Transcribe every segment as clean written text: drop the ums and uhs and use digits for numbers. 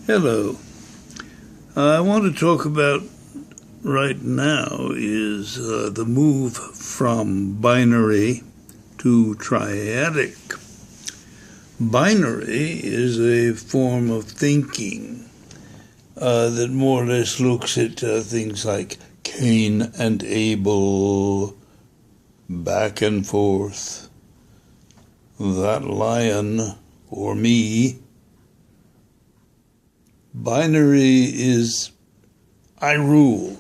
Hello. I want to talk about right now is the move from binary to triadic. Binary is a form of thinking that more or less looks at things like Cain and Abel, back and forth, that lion or me. Binary is I rule,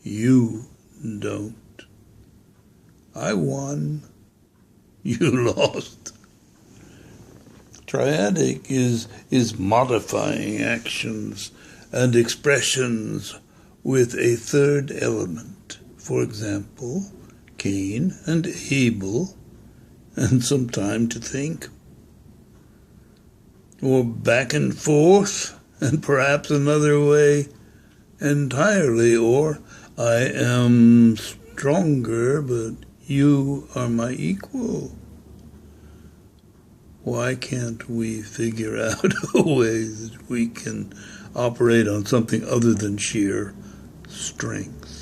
you don't. I won, you lost. Triadic is modifying actions and expressions with a third element. For example, Cain and Abel, and some time to think. Or back and forth, and perhaps another way entirely, or I am stronger, but you are my equal. Why can't we figure out a way that we can operate on something other than sheer strength?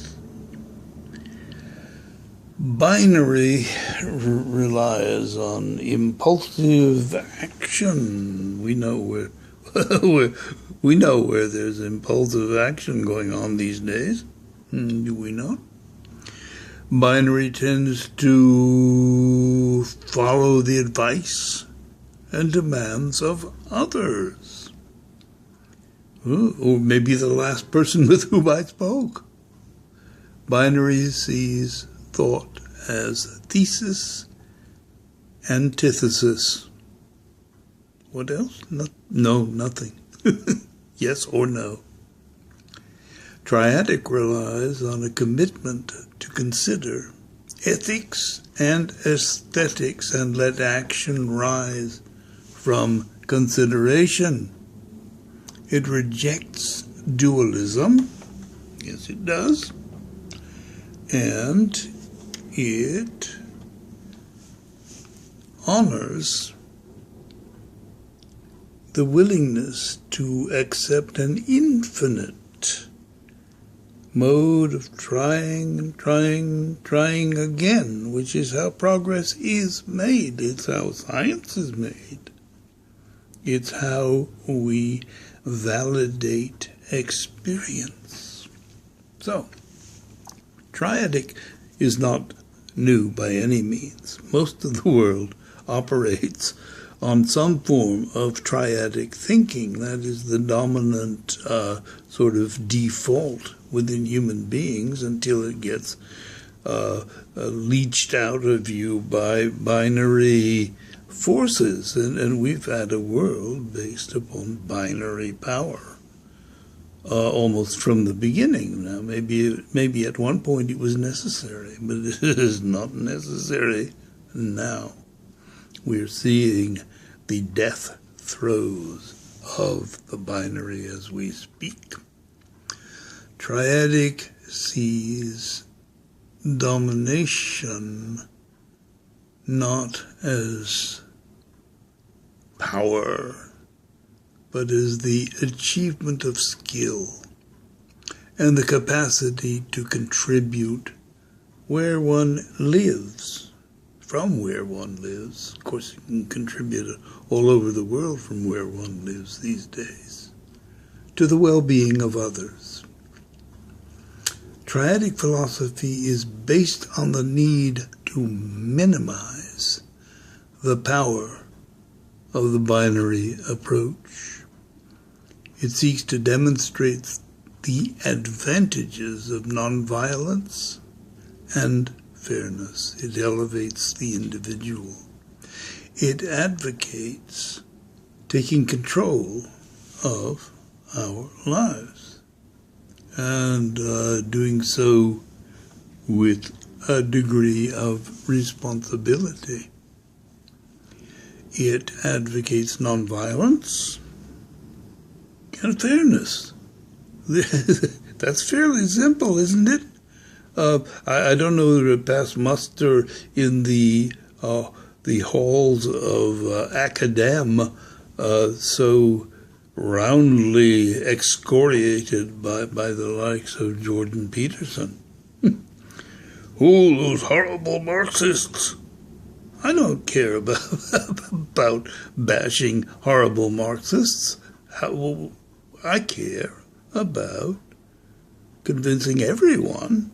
Binary relies on impulsive action. We know where there's impulsive action going on these days. Do we not? Binary tends to follow the advice and demands of others. Or maybe the last person with whom I spoke. Binary sees thought as thesis, antithesis. What else? No, nothing. Yes or no. Triadic relies on a commitment to consider ethics and aesthetics and let action rise from consideration. It rejects dualism. Yes, it does. And it honors the willingness to accept an infinite mode of trying again, which is how progress is made. It's how science is made. It's how we validate experience. So, Triadic is not new by any means. Most of the world operates on some form of triadic thinking. That is the dominant sort of default within human beings until it gets leached out of you by binary forces. And we've had a world based upon binary power. Almost from the beginning. Now, maybe at one point it was necessary, but it is not necessary now. We're seeing the death throes of the binary as we speak. Triadic sees domination not as power, but as the achievement of skill and the capacity to contribute where one lives, from where one lives. Of course, you can contribute all over the world from where one lives these days, to the well-being of others. Triadic philosophy is based on the need to minimize the power of the binary approach. It seeks to demonstrate the advantages of nonviolence and fairness. It elevates the individual. It advocates taking control of our lives and doing so with a degree of responsibility. It advocates nonviolence and fairness. That's fairly simple, isn't it? I don't know that it passed muster in the halls of academe so roundly excoriated by the likes of Jordan Peterson. Oh, those horrible Marxists. I don't care about bashing horrible Marxists. I care about convincing everyone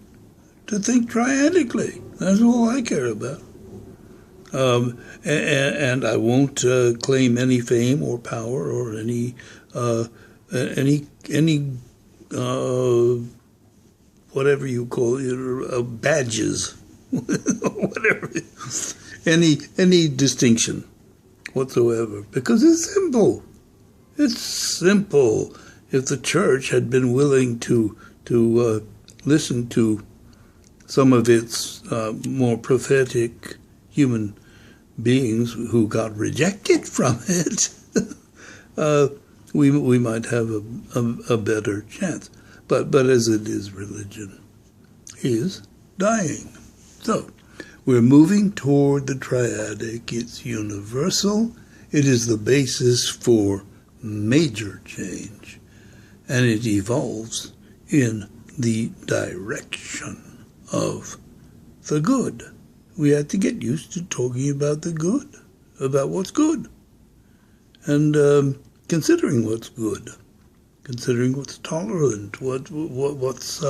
to think triadically. That's all I care about. And I won't claim any fame or power or any whatever you call it, badges, whatever, any distinction whatsoever, because it's simple. It's simple. If the church had been willing to listen to some of its more prophetic human beings who got rejected from it, we might have a better chance. But as it is, religion is dying. So we're moving toward the triadic. It's universal. It is the basis for major change, and it evolves in the direction of the good. We have to get used to talking about the good, about what's good, and considering what's good, considering what's tolerant, what's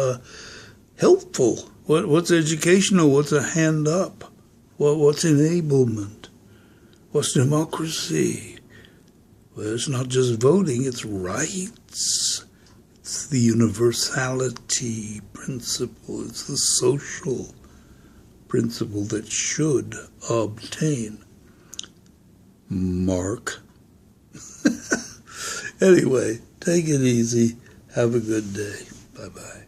helpful, what's educational, what's a hand up, what's enablement, what's democracy. Well, it's not just voting, it's rights. It's the universality principle. It's the social principle that should obtain. Mark. Anyway, take it easy. Have a good day. Bye-bye.